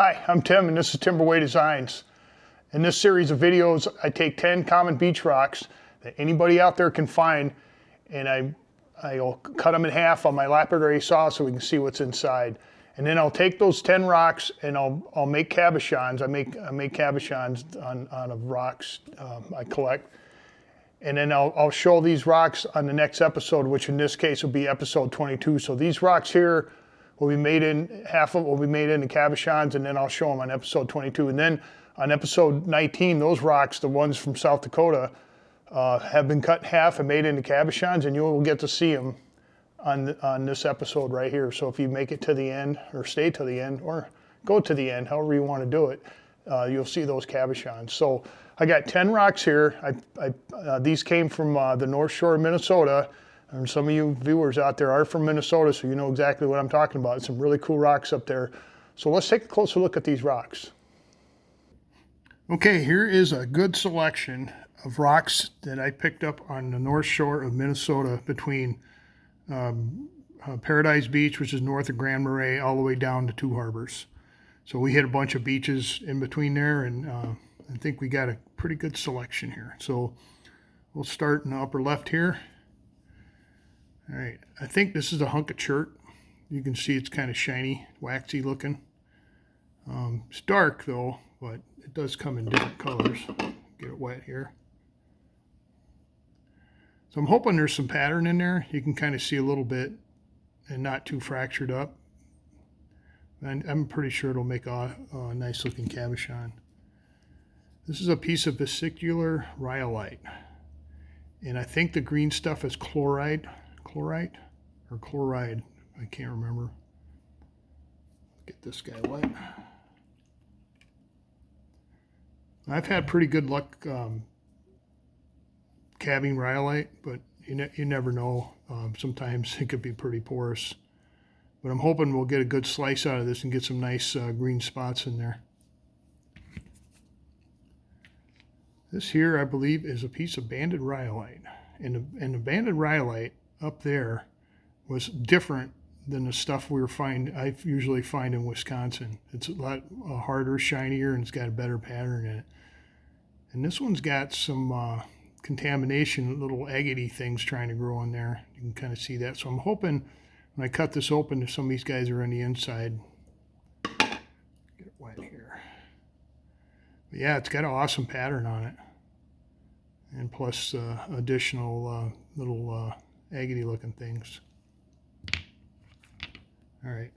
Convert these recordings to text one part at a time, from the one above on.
Hi, I'm Tim and this is Timberway Designs. In this series of videos, I take 10 common beach rocks that anybody out there can find, and I'll cut them in half on my lapidary saw so we can see what's inside. And then I'll take those 10 rocks and I'll make cabochons. I make cabochons on of rocks I collect. And then I'll show these rocks on the next episode, which in this case will be episode 22. So these rocks here will be made in, half of it will be made into cabochons, and then I'll show them on episode 22. And then on episode 19, those rocks, the ones from South Dakota, have been cut in half and made into cabochons, and you will get to see them on this episode right here. So if you make it to the end, or stay to the end, or go to the end, however you want to do it, you'll see those cabochons. So I got 10 rocks here. These came from the North Shore of Minnesota. And some of you viewers out there are from Minnesota, so you know exactly what I'm talking about. Some really cool rocks up there. So let's take a closer look at these rocks. Okay, here is a good selection of rocks that I picked up on the North Shore of Minnesota between Paradise Beach, which is north of Grand Marais, all the way down to Two Harbors. So we hit a bunch of beaches in between there, and I think we got a pretty good selection here. So we'll start in the upper left here. All right, I think this is a hunk of chert. You can see it's kind of shiny, waxy looking. It's dark though, but it does come in different colors. Get it wet here. So I'm hoping there's some pattern in there. You can kind of see a little bit and not too fractured up. And I'm pretty sure it'll make a nice looking cabochon. This is a piece of vesicular rhyolite. And I think the green stuff is chloride or chloride, I can't remember. Get this guy wet. I've had pretty good luck cabbing rhyolite, but you never know. Sometimes it could be pretty porous. But I'm hoping we'll get a good slice out of this and get some nice green spots in there. This here, I believe, is a piece of banded rhyolite. And the banded rhyolite up there was different than the stuff I usually find in Wisconsin. It's a lot harder, shinier, and it's got a better pattern in it. And this one's got some contamination, little agate things trying to grow in there. You can kind of see that. So I'm hoping when I cut this open, if some of these guys are on the inside, get it wet here. But yeah, it's got an awesome pattern on it. And plus additional little agate looking things. All right.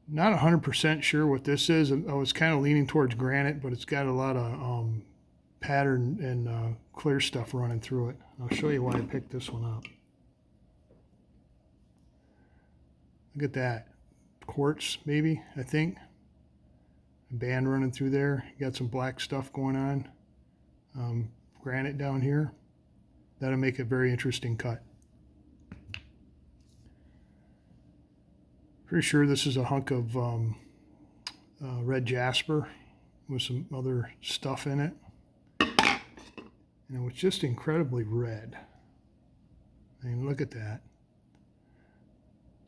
Not 100% sure what this is. I was kind of leaning towards granite, but it's got a lot of pattern and clear stuff running through it. I'll show you why I picked this one up. Look at that. Quartz, maybe, I think. A band running through there. You got some black stuff going on. Granite down here. That'll make a very interesting cut. Pretty sure this is a hunk of red jasper with some other stuff in it. And it was just incredibly red. I mean, look at that.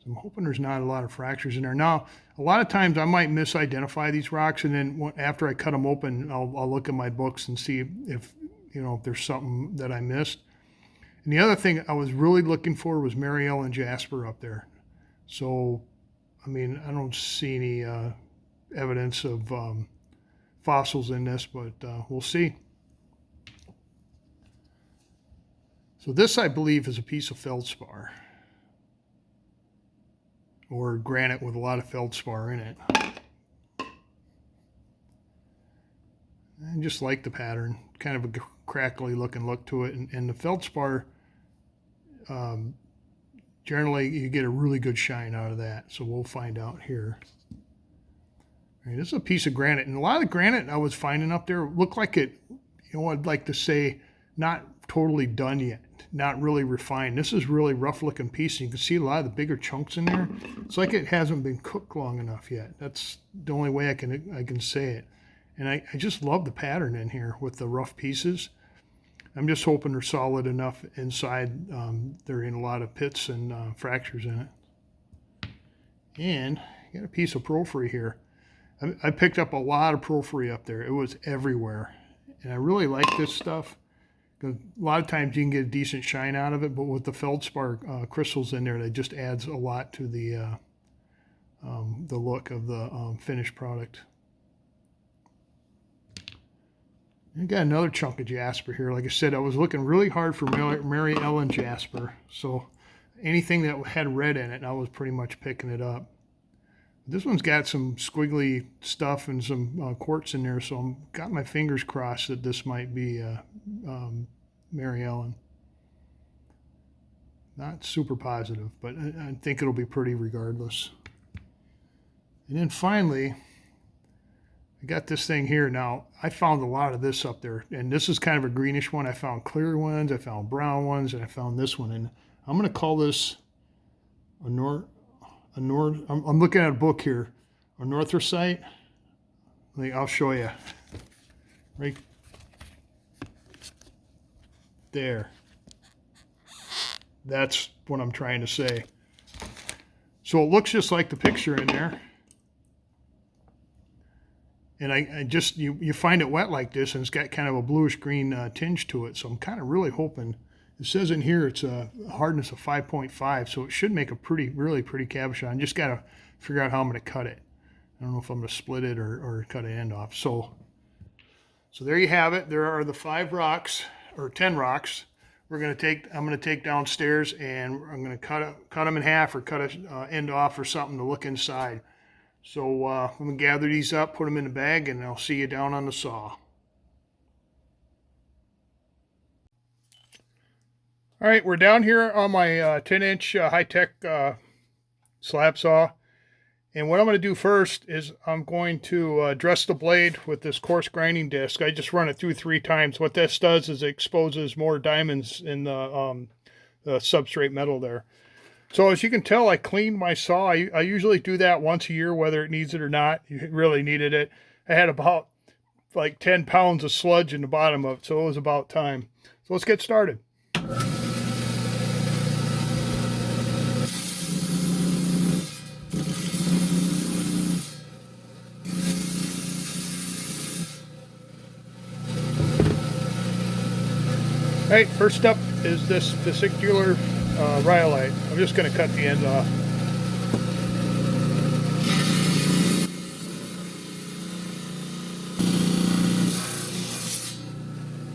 So I'm hoping there's not a lot of fractures in there. Now, a lot of times I might misidentify these rocks, and then after I cut them open, I'll look at my books and see if there's something that I missed. And the other thing I was really looking for was Mariel and jasper up there. So, I mean, I don't see any evidence of fossils in this, but we'll see. So this, I believe, is a piece of feldspar, or granite with a lot of feldspar in it. I just like the pattern, kind of a crackly looking look to it, and the feldspar, generally you get a really good shine out of that, so we'll find out here. All right, this is a piece of granite, and a lot of the granite I was finding up there looked like it, I'd like to say, not totally done yet, not really refined. This is really rough looking piece, and you can see a lot of the bigger chunks in there. It's like it hasn't been cooked long enough yet. That's the only way I can say it. And I just love the pattern in here with the rough pieces. I'm just hoping they're solid enough inside. They're in a lot of pits and fractures in it. And I got a piece of porphyry here. I picked up a lot of porphyry up there. It was everywhere. And I really like this stuff, because a lot of times you can get a decent shine out of it, but with the feldspar crystals in there, that just adds a lot to the look of the finished product. I got another chunk of jasper here. Like I said, I was looking really hard for Mary Ellen jasper, so anything that had red in it, I was pretty much picking it up. This one's got some squiggly stuff and some quartz in there, so I've got my fingers crossed that this might be Mary Ellen. Not super positive, but I think it'll be pretty regardless. And then finally, I got this thing here. Now, I found a lot of this up there, and this is kind of a greenish one. I found clear ones, I found brown ones, and I found this one. And I'm going to call this I'm looking at a book here, a northrosite. I'll show you. Right there. That's what I'm trying to say. So it looks just like the picture in there. And I just, you find it wet like this, and it's got kind of a bluish green tinge to it. So I'm kind of really hoping, it says in here it's a hardness of 5.5, so it should make a really pretty cabochon. Just got to figure out how I'm going to cut it. I don't know if I'm going to split it or cut an end off. So there you have it. There are the 5 rocks, or 10 rocks. I'm going to take downstairs, and I'm going to cut them in half, or cut an end off or something to look inside. So I'm going to gather these up, put them in a bag, and I'll see you down on the saw. All right, we're down here on my 10-inch high-tech slab saw. And what I'm going to do first is I'm going to dress the blade with this coarse grinding disc. I just run it through 3 times. What this does is it exposes more diamonds in the substrate metal there. So as you can tell, I cleaned my saw. I usually do that once a year, whether it needs it or not. You really needed it. I had about like 10 pounds of sludge in the bottom of it, so it was about time. So let's get started. All right, first up is this vesicular rhyolite. I'm just going to cut the end off.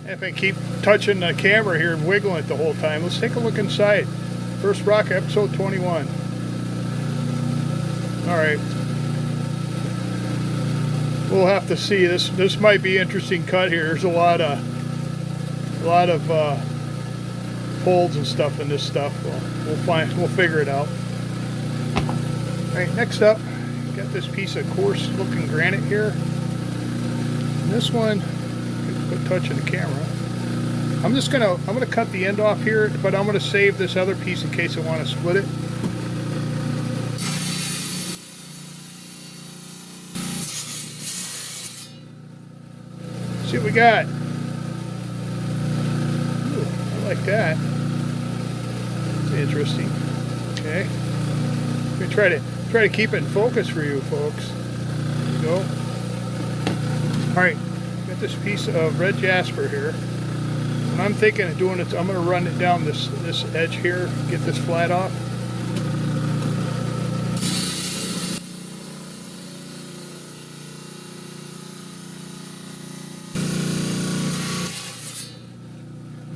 If I keep touching the camera here and wiggling it the whole time, let's take a look inside. First rock, episode 21. All right. We'll have to see. This might be an interesting cut here. There's a lot of folds and stuff in this stuff. We'll figure it out. All right, next up, got this piece of coarse looking granite here. And this one, quit touching the camera. I'm gonna cut the end off here, but I'm gonna save this other piece in case I want to split it. See what we got. Ooh, I like that. It's interesting. Okay. I'm gonna try to keep it in focus for you folks. There you go. All right, got this piece of red jasper here. What I'm thinking of doing is I'm going to run it down this edge here, get this flat off.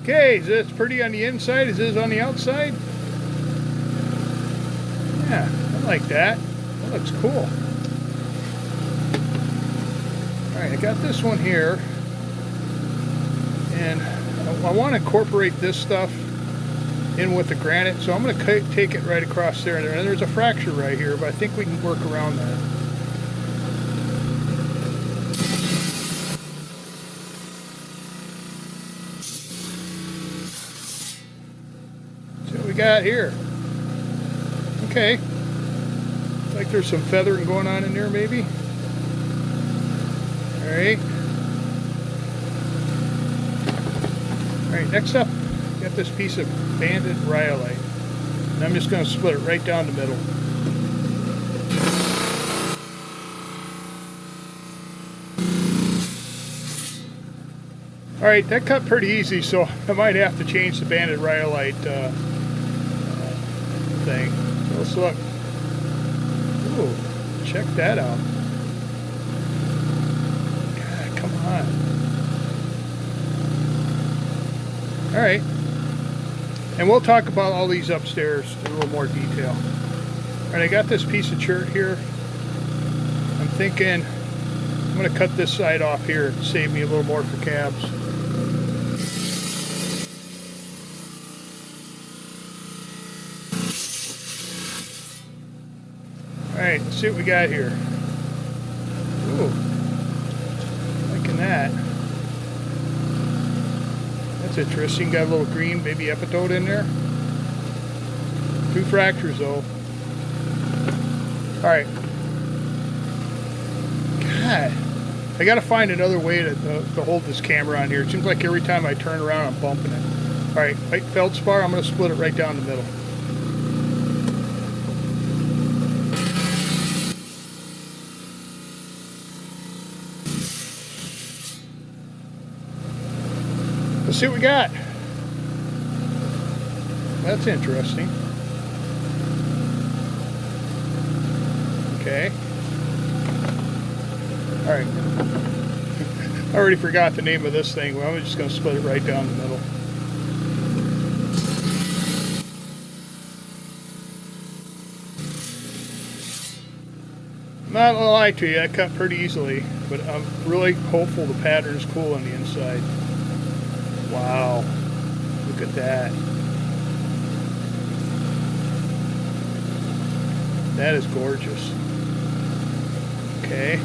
Okay, is this pretty on the inside as it is on the outside? Yeah, I like that. That looks cool. Alright, I got this one here, and I want to incorporate this stuff in with the granite, so I'm going to take it right across there. And there's a fracture right here, but I think we can work around that. See what we got here. Okay. Looks like there's some feathering going on in there, maybe. Alright. Alright, next up, got this piece of banded rhyolite. And I'm just going to split it right down the middle. All right, that cut pretty easy, so I might have to change the banded rhyolite thing. So let's look. Ooh, check that out. God, come on. All right, and we'll talk about all these upstairs in a little more detail. All right, I got this piece of chert here. I'm thinking I'm going to cut this side off here to save me a little more for cabs. All right, let's see what we got here. Ooh, liking that. That's interesting. Got a little green baby epitode in there. 2 fractures though. All right. God, I got to find another way to hold this camera on here. It seems like every time I turn around, I'm bumping it. All right, white feldspar. I'm going to split it right down the middle. Let's see what we got. That's interesting. Okay. All right. I already forgot the name of this thing. Well, I'm just going to split it right down the middle. I'm not going to lie to you, I cut pretty easily, but I'm really hopeful the pattern is cool on the inside. Wow. Look at that. That is gorgeous. Okay.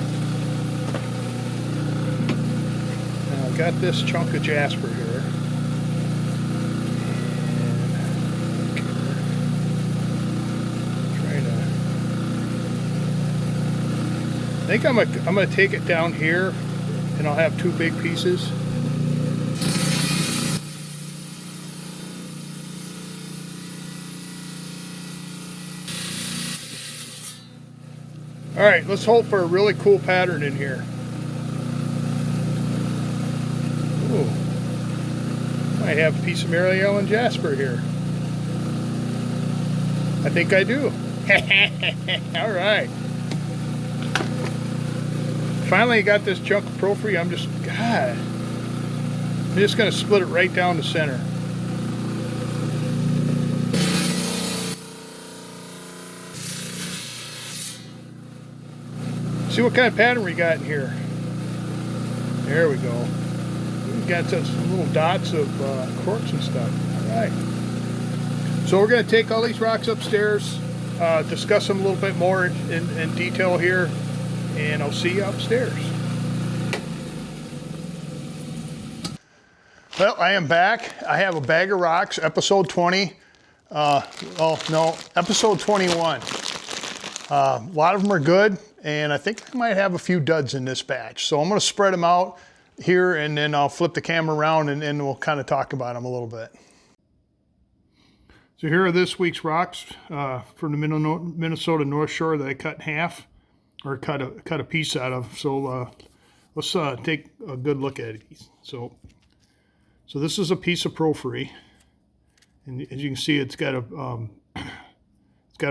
Now I've got this chunk of jasper here. I think I'm gonna take it down here, and I'll have 2 big pieces. All right, let's hope for a really cool pattern in here. Ooh, might have a piece of Mary Ellen jasper here. I think I do. All right. Finally got this chunk of porphyry. I'm just going to split it right down the center. See what kind of pattern we got in here. There we go. We got some little dots of quartz and stuff. All right. So we're going to take all these rocks upstairs, discuss them a little bit more in detail here, and I'll see you upstairs. Well, I am back. I have a bag of rocks, episode 20. Episode 21. A lot of them are good, and I think I might have a few duds in this batch. So I'm going to spread them out here, and then I'll flip the camera around, and we'll kind of talk about them a little bit. So here are this week's rocks from the Minnesota North Shore that I cut in half, or cut a piece out of. So let's take a good look at these. So this is a piece of porphyry, and as you can see, it's got a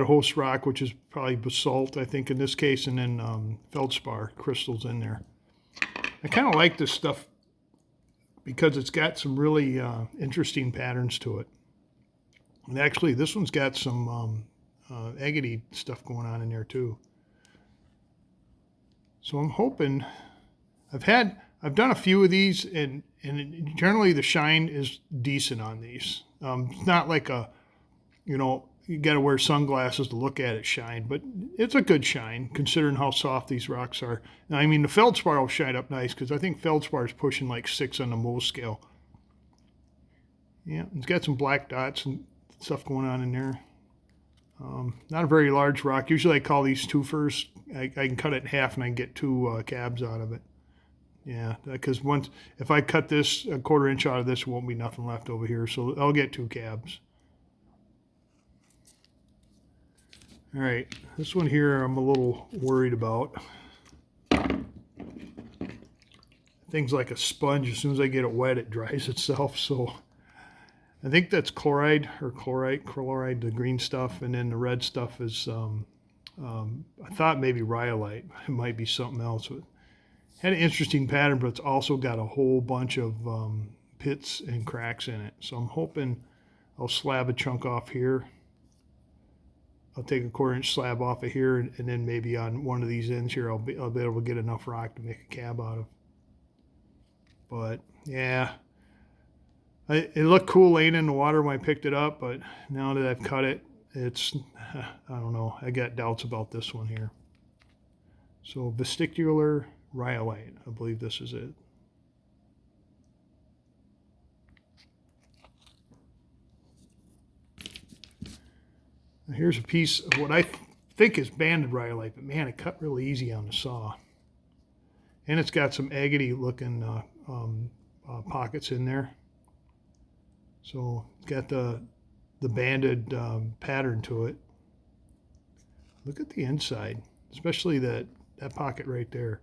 host rock, which is probably basalt, I think in this case, and then feldspar crystals in there. I kind of like this stuff because it's got some really interesting patterns to it. And actually, this one's got some agate stuff going on in there too. So I'm hoping, I've done a few of these, and generally the shine is decent on these. It's not like you got to wear sunglasses to look at it shine, but it's a good shine considering how soft these rocks are. Now, I mean, the feldspar will shine up nice because I think feldspar is pushing like 6 on the Mohs scale. Yeah, it's got some black dots and stuff going on in there. Not a very large rock. Usually I call these twofers. I can cut it in half and I can get 2 cabs out of it. Yeah, because if I cut this a 1/4 inch out of this, there won't be nothing left over here. So I'll get 2 cabs. All right, this one here I'm a little worried about. I thing's like a sponge. As soon as I get it wet, it dries itself. So I think that's chloride or chloride, the green stuff, and then the red stuff is, I thought maybe rhyolite. It might be something else. It had an interesting pattern, but it's also got a whole bunch of pits and cracks in it. So I'm hoping I'll slab a chunk off here. I'll take a 1/4-inch slab off of here, and then maybe on one of these ends here, I'll be able to get enough rock to make a cab out of. But yeah, it looked cool laying in the water when I picked it up, but now that I've cut it, it's, I don't know, I got doubts about this one here. So vesicular rhyolite, I believe this is it. Here's a piece of what I think is banded rhyolite, but man, it cut really easy on the saw. And it's got some agate looking pockets in there. So it's got the banded pattern to it. Look at the inside, especially that pocket right there.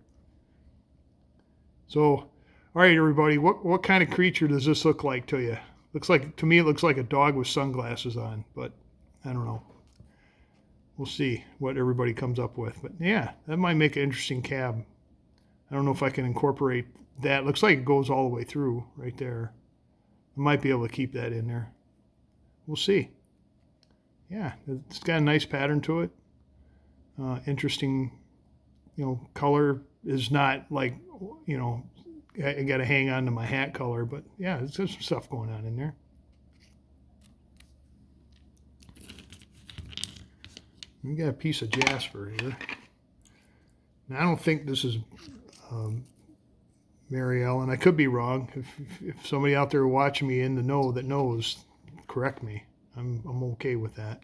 So, all right, everybody, what kind of creature does this look like to you? To me, it looks like a dog with sunglasses on, but I don't know. We'll see what everybody comes up with. But yeah, that might make an interesting cab. I don't know if I can incorporate that. Looks like it goes all the way through right there. I might be able to keep that in there. We'll see. Yeah, it's got a nice pattern to it. Interesting, color is not like, I got to hang on to my hat color, but yeah, there's some stuff going on in there. We got a piece of jasper here. Now, I don't think this is Mary Ellen. I could be wrong. If somebody out there watching me in the know that knows, correct me. I'm okay with that.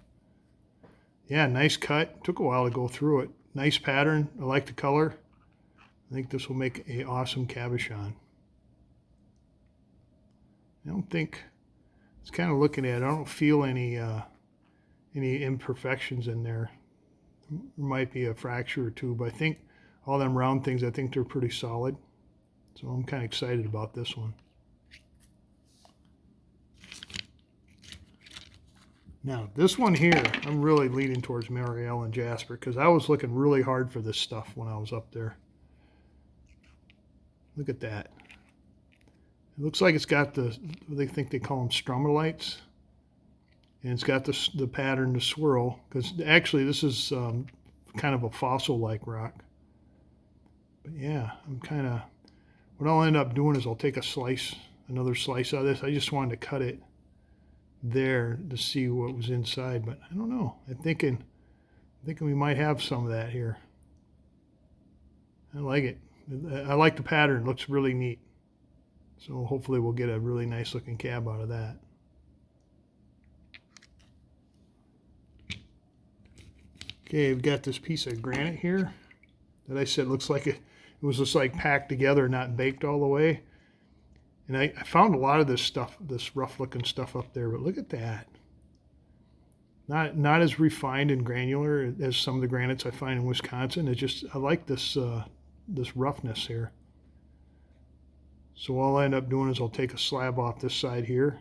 Yeah, nice cut. Took a while to go through it. Nice pattern. I like the color. I think this will make an awesome cabochon. I don't think, it's kind of looking at it, I don't feel any imperfections in there. There might be a fracture or two, but I think all them round things, I think they're pretty solid. So I'm kind of excited about this one. Now, this one here, I'm really leaning towards Mary Ellen jasper because I was looking really hard for this stuff when I was up there. Look at that. It looks like it's got they think they call them stromatolites. And it's got the pattern to swirl, because actually this is kind of a fossil-like rock. But yeah, what I'll end up doing is I'll take another slice out of this. I just wanted to cut it there to see what was inside, but I don't know. I'm thinking we might have some of that here. I like it. I like the pattern. It looks really neat. So hopefully we'll get a really nice looking cab out of that. Okay, we've got this piece of granite here that I said looks like it was just like packed together, not baked all the way. And I found a lot of this stuff, this rough looking stuff up there, but look at that. Not as refined and granular as some of the granites I find in Wisconsin. I like this this roughness here. So all I end up doing is I'll take a slab off this side here.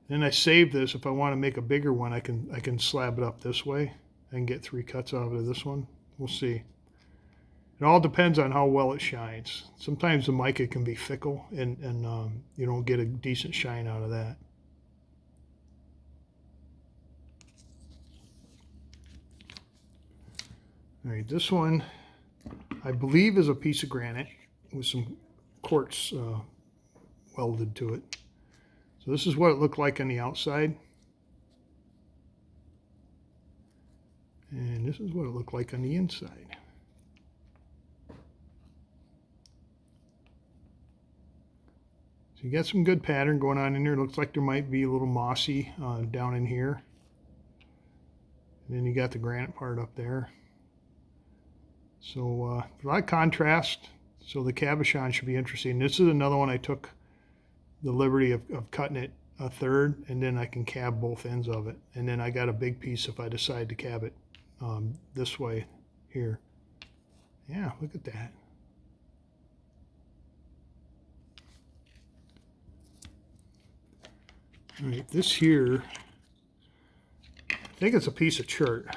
And I save this. If I want to make a bigger one, I can slab it up this way. I can get 3 cuts out of this one. We'll see. It all depends on how well it shines. Sometimes the mica can be fickle and you don't get a decent shine out of that. All right, this one I believe is a piece of granite with some quartz welded to it. So this is what it looked like on the outside. And this is what it looked like on the inside. So you got some good pattern going on in there. It looks like there might be a little mossy down in here. And then you got the granite part up there. So a lot of contrast. So the cabochon should be interesting. This is another one I took the liberty of cutting it a third, and then I can cab both ends of it. And then I got a big piece if I decide to cab it this way here. Yeah, look at that. All right, this here, I think it's a piece of chert.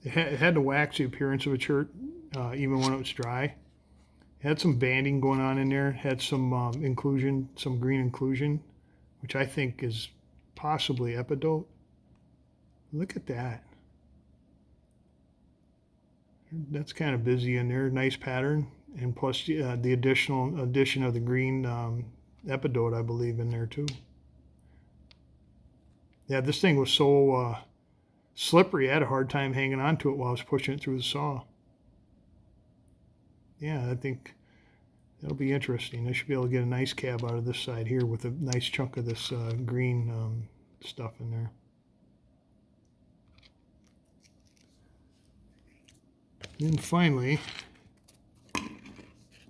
It had the waxy appearance of a chert, even when it was dry. It had some banding going on in there. It had some inclusion, some green inclusion, which I think is possibly epidote. Look at that. That's kind of busy in there. Nice pattern, and plus the addition of the green epidote, I believe, in there too. Yeah, this thing was so slippery. I had a hard time hanging on to it while I was pushing it through the saw. Yeah, I think that'll be interesting. I should be able to get a nice cab out of this side here with a nice chunk of this green stuff in there. And finally,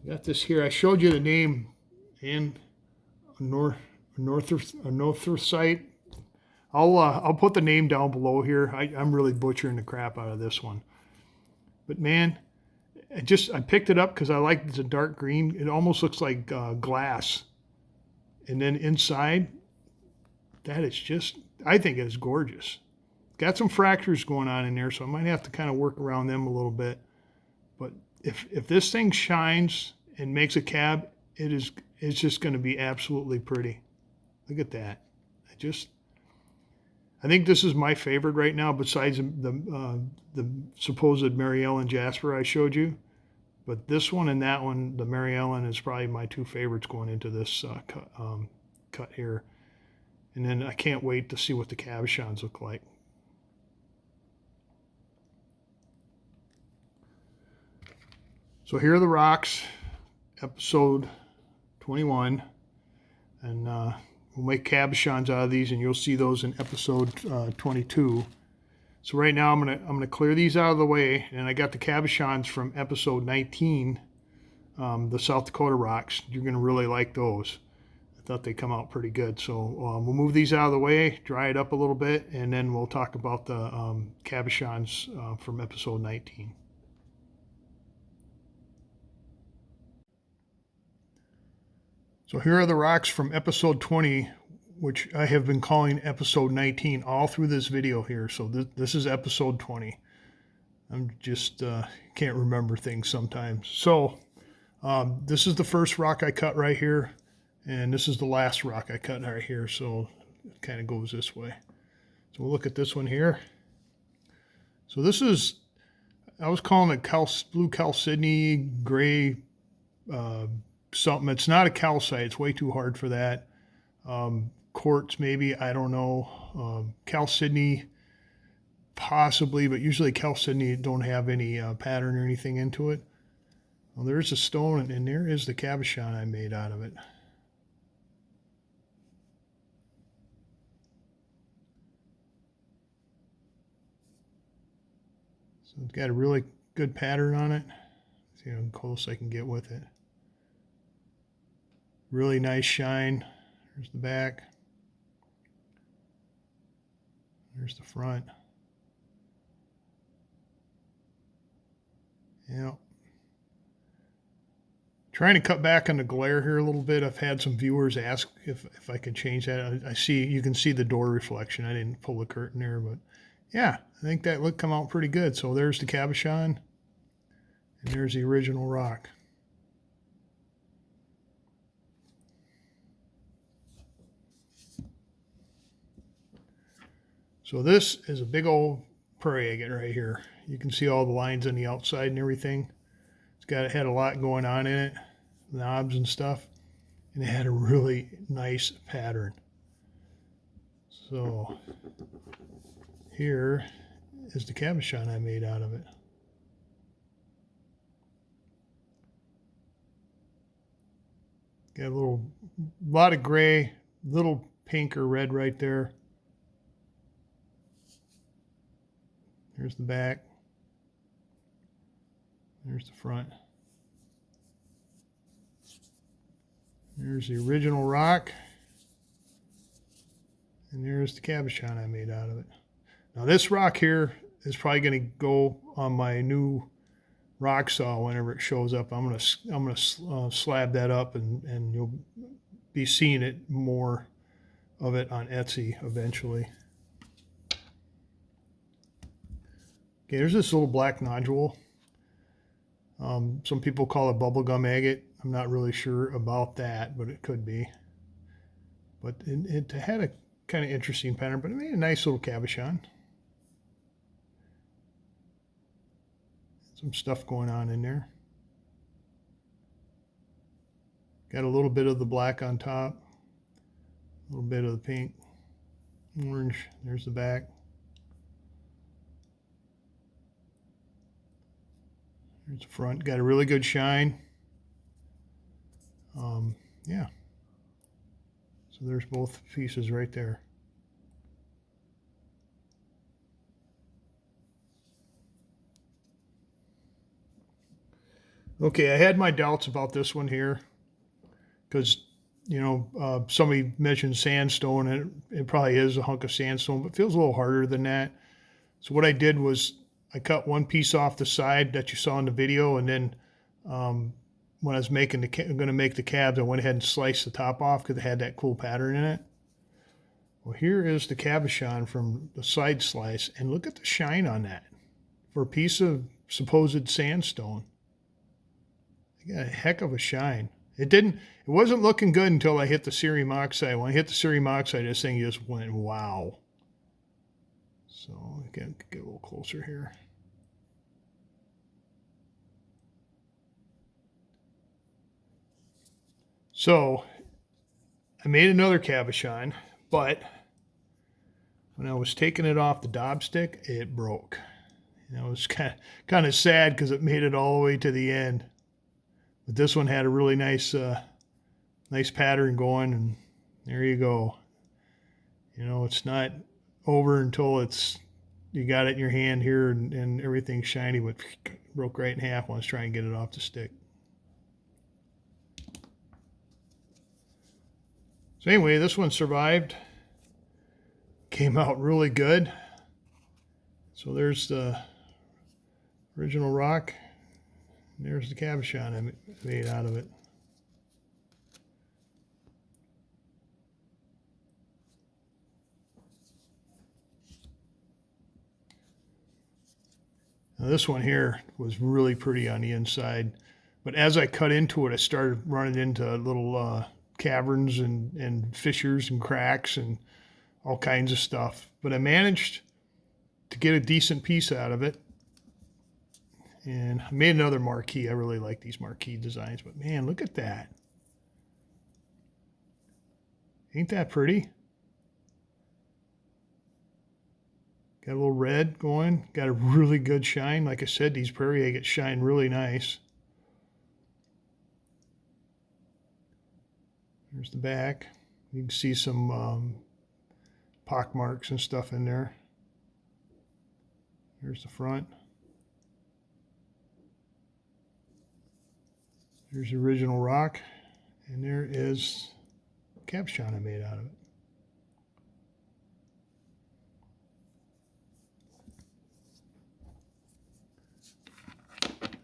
got this here. I showed you the name and northsite. I'll put the name down below here. I'm really butchering the crap out of this one, but man, I picked it up because I like the dark green. It almost looks like glass, and then inside, that is just, I think it is gorgeous. Got some fractures going on in there, so I might have to kind of work around them a little bit. But if this thing shines and makes a cab, it's just going to be absolutely pretty. Look at that. I think this is my favorite right now, besides the supposed Mary Ellen Jasper I showed you. But this one and that one, the Mary Ellen, is probably my two favorites going into this cut here. And then I can't wait to see what the cabochons look like. So here are the rocks, episode 21, and we'll make cabochons out of these, and you'll see those in episode 22. So right now I'm gonna clear these out of the way, and I got the cabochons from episode 19, the South Dakota rocks. You're gonna really like those. I thought they come out pretty good. So we'll move these out of the way, dry it up a little bit, and then we'll talk about the cabochons from episode 19. So here are the rocks from episode 20, which I have been calling episode 19 all through this video here. So this is episode 20. I'm just can't remember things sometimes. So this is the first rock I cut right here, and this is the last rock I cut right here. So it kind of goes this way. So we'll look at this one here. So this is, I was calling it blue chalcedony, gray something. It's not a calcite. It's way too hard for that. Quartz maybe, I don't know. Chalcedony possibly, but usually chalcedony don't have any pattern or anything into it. Well, there's a stone, and there is the cabochon I made out of it. So it's got a really good pattern on it. See how close I can get with it. Really nice shine. There's the back. There's the front. Yeah. Trying to cut back on the glare here a little bit. I've had some viewers ask if I can change that. I see, you can see the door reflection. I didn't pull the curtain there, but yeah, I think that would come out pretty good. So there's the cabochon, and there's the original rock. So this is a big old prairie agate right here. You can see all the lines on the outside and everything. It had a lot going on in it, knobs and stuff, and it had a really nice pattern. So here is the cabochon I made out of it. Got a lot of gray, little pink or red right there. There's the back. There's the front. There's the original rock. And there's the cabochon I made out of it. Now this rock here is probably going to go on my new rock saw whenever it shows up. I'm gonna slab that up, and you'll be seeing it more of it on Etsy eventually. Okay, there's this little black nodule. Some people call it bubblegum agate. I'm not really sure about that, but it could be. But it had a kind of interesting pattern, but it made a nice little cabochon. Some stuff going on in there. Got a little bit of the black on top, a little bit of the pink, orange. There's the back. There's the front. Got a really good shine. Yeah. So there's both pieces right there. Okay, I had my doubts about this one here because, you know, somebody mentioned sandstone, and it probably is a hunk of sandstone, but it feels a little harder than that. So what I did was I cut one piece off the side that you saw in the video, and then when I was making going to make the cabs, I went ahead and sliced the top off because it had that cool pattern in it. Well, here is the cabochon from the side slice, and look at the shine on that for a piece of supposed sandstone. It got a heck of a shine. It wasn't looking good until I hit the cerium oxide. When I hit the cerium oxide, this thing just went wow. So again, get a little closer here. So I made another cabochon, but when I was taking it off the daub stick, it broke. You know, it was kind of sad because it made it all the way to the end. But this one had a really nice nice pattern going, and there you go. You know, it's not over until you got it in your hand here, and everything's shiny, but broke right in half when I was trying to get it off the stick. So anyway, this one survived. Came out really good. So there's the original rock. And there's the cabochon I made out of it. Now this one here was really pretty on the inside, but as I cut into it, I started running into little caverns and fissures and cracks and all kinds of stuff. But I managed to get a decent piece out of it. And I made another marquee. I really like these marquee designs, but man, look at that. Ain't that pretty? Got a little red going. Got a really good shine. Like I said, these prairie agates shine really nice. There's the back. You can see some pock marks and stuff in there. Here's the front. Here's the original rock, and there is the cabochon I made out of it.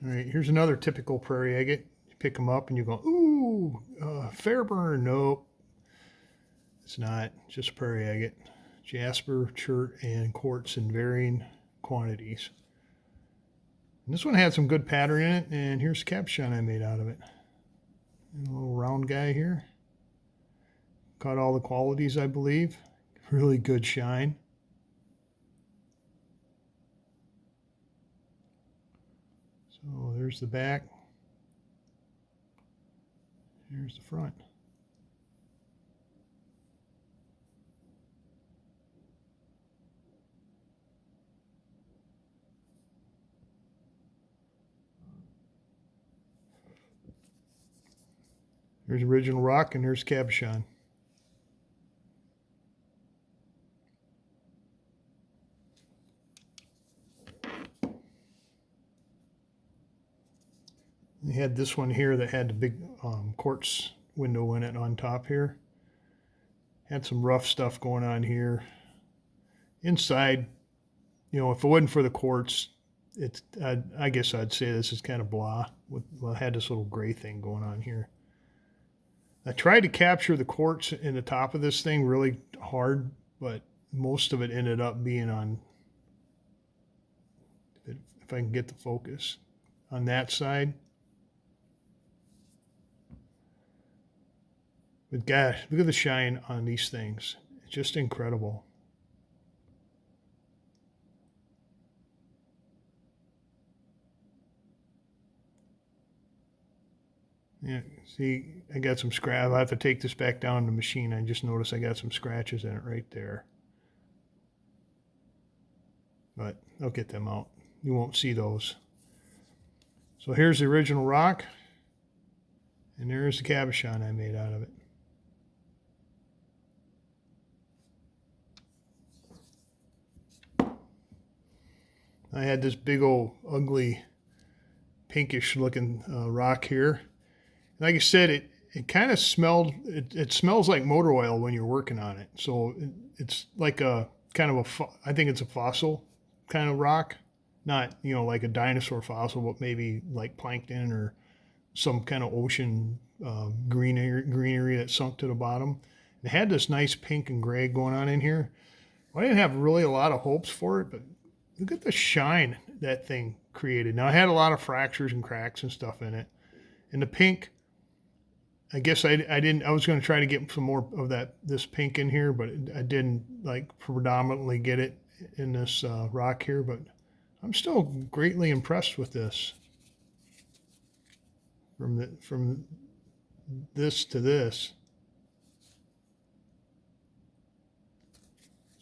All right, here's another typical prairie agate. You pick them up and you go, ooh, Fairburn. Nope, it's not. Just prairie agate. Jasper, chert, and quartz in varying quantities. And this one had some good pattern in it, and here's the cabochon I made out of it. And a little round guy here. Got all the qualities, I believe. Really good shine. So there's the back. Here's the front. There's original rock, and there's cabochon. They had this one here that had the big quartz window in it on top here. Had some rough stuff going on here. Inside, you know, if it wasn't for the quartz, I guess I'd say this is kind of blah. Well, it had this little gray thing going on here. I tried to capture the quartz in the top of this thing really hard, but most of it ended up being on, if I can get the focus, on that side. But gosh, look at the shine on these things. It's just incredible. Yeah, see, I got some scratch. I'll have to take this back down to the machine. I just noticed I got some scratches in it right there. But I'll get them out. You won't see those. So here's the original rock. And there's the cabochon I made out of it. I had this big old ugly pinkish looking rock here. Like I said, it kind of smelled, it smells like motor oil when you're working on it. So it's like a kind of I think it's a fossil kind of rock. Not, you know, like a dinosaur fossil, but maybe like plankton or some kind of ocean greenery that sunk to the bottom. It had this nice pink and gray going on in here. Well, I didn't have really a lot of hopes for it, but look at the shine that thing created. Now, it had a lot of fractures and cracks and stuff in it. And the pink, I guess I was going to try to get some more of this pink in here, but I didn't like predominantly get it in this rock here, but I'm still greatly impressed with this. From this to this.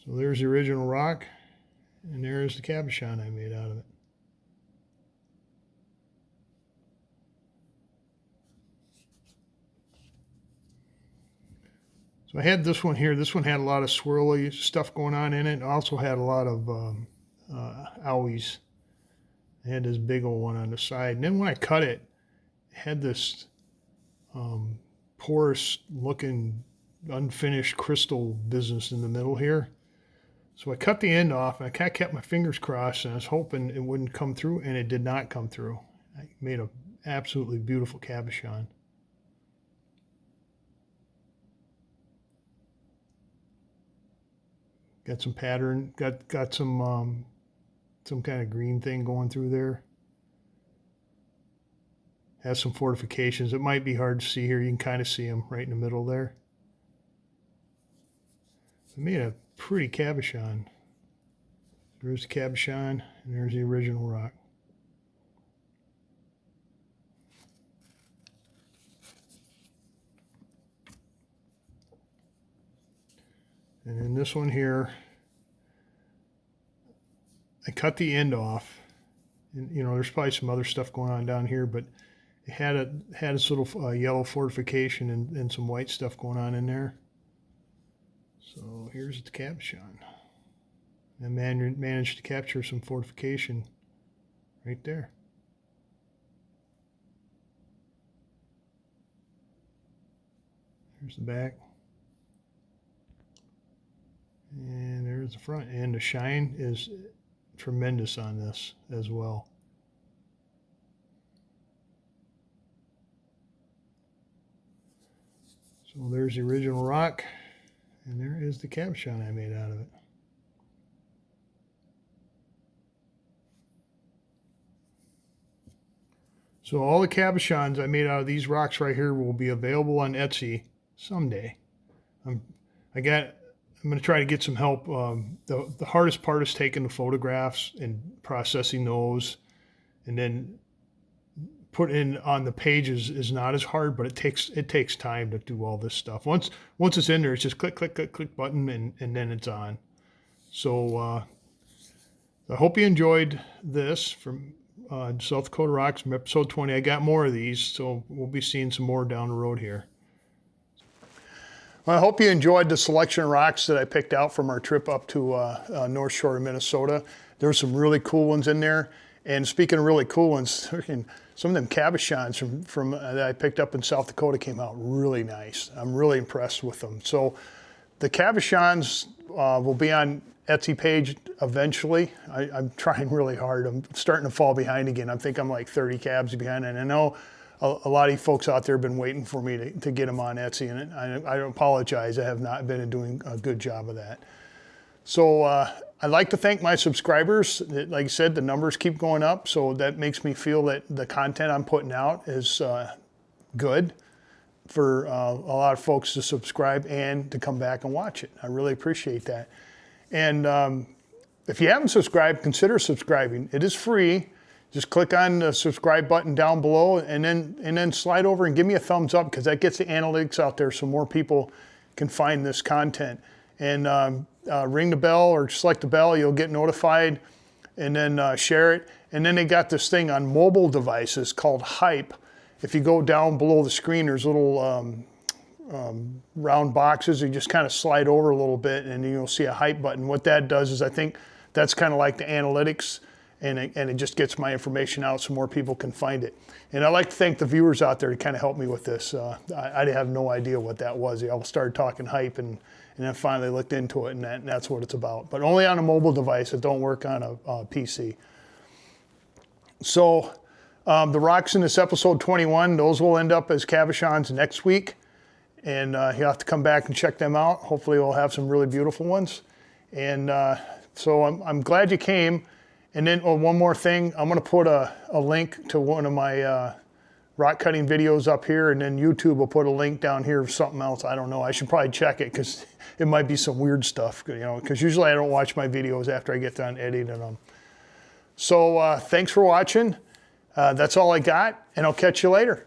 So there's the original rock, and there's the cabochon I made out of it. So I had this one here. This one had a lot of swirly stuff going on in it. It also had a lot of owies. I had this big old one on the side. And then when I cut it, it had this porous looking unfinished crystal business in the middle here. So I cut the end off, and I kind of kept my fingers crossed, and I was hoping it wouldn't come through, and it did not come through. I made an absolutely beautiful cabochon. Got some pattern, got some kind of green thing going through there. Has some fortifications. It might be hard to see here. You can kind of see them right in the middle there. I made a pretty cabochon. There's the cabochon, and there's the original rock. And then this one here, I cut the end off. And, you know, there's probably some other stuff going on down here, but it had this little yellow fortification and some white stuff going on in there. So here's the cabochon. I managed to capture some fortification right there. Here's the back. And there's the front. And the shine is tremendous on this as well. So there's the original rock. And there is the cabochon I made out of it. So all the cabochons I made out of these rocks right here will be available on Etsy someday. I'm going to try to get some help. The hardest part is taking the photographs and processing those, and then putting on the pages is not as hard, but it takes time to do all this stuff. Once it's in there, it's just click, click, click, click button, and then it's on. So I hope you enjoyed this from South Dakota Rocks from episode 20. I got more of these, so we'll be seeing some more down the road here. Well, I hope you enjoyed the selection of rocks that I picked out from our trip up to North Shore of Minnesota. There's some really cool ones in there. And speaking of really cool ones, some of them cabochons from that I picked up in South Dakota came out really nice. I'm really impressed with them. So the cabochons will be on Etsy page eventually. I'm trying really hard. I'm starting to fall behind again. I think I'm like 30 cabs behind, and I know a lot of you folks out there have been waiting for me to get them on Etsy, and I apologize. I have not been doing a good job of that. So I'd like to thank my subscribers. Like I said, the numbers keep going up, so that makes me feel that the content I'm putting out is good for a lot of folks to subscribe and to come back and watch it. I really appreciate that. And if you haven't subscribed, consider subscribing. It is free. Just click on the subscribe button down below and then slide over and give me a thumbs up, because that gets the analytics out there so more people can find this content. And ring the bell or select the bell, you'll get notified, and then share it. And then they got this thing on mobile devices called Hype. If you go down below the screen, there's little round boxes. You just kind of slide over a little bit and you'll see a Hype button. What that does is, I think that's kind of like the analytics, and it just gets my information out so more people can find it. And I'd like to thank the viewers out there to kind of help me with this. I have no idea what that was. I started talking Hype and then finally looked into it, and that's what it's about. But only on a mobile device. It don't work on a PC. So the rocks in this episode 21, those will end up as cabochons next week. And you'll have to come back and check them out. Hopefully we'll have some really beautiful ones. And so I'm glad you came. And then one more thing, I'm gonna put a link to one of my rock cutting videos up here, and then YouTube will put a link down here of something else. I don't know, I should probably check it, because it might be some weird stuff, you know, because usually I don't watch my videos after I get done editing them. So thanks for watching. That's all I got, and I'll catch you later.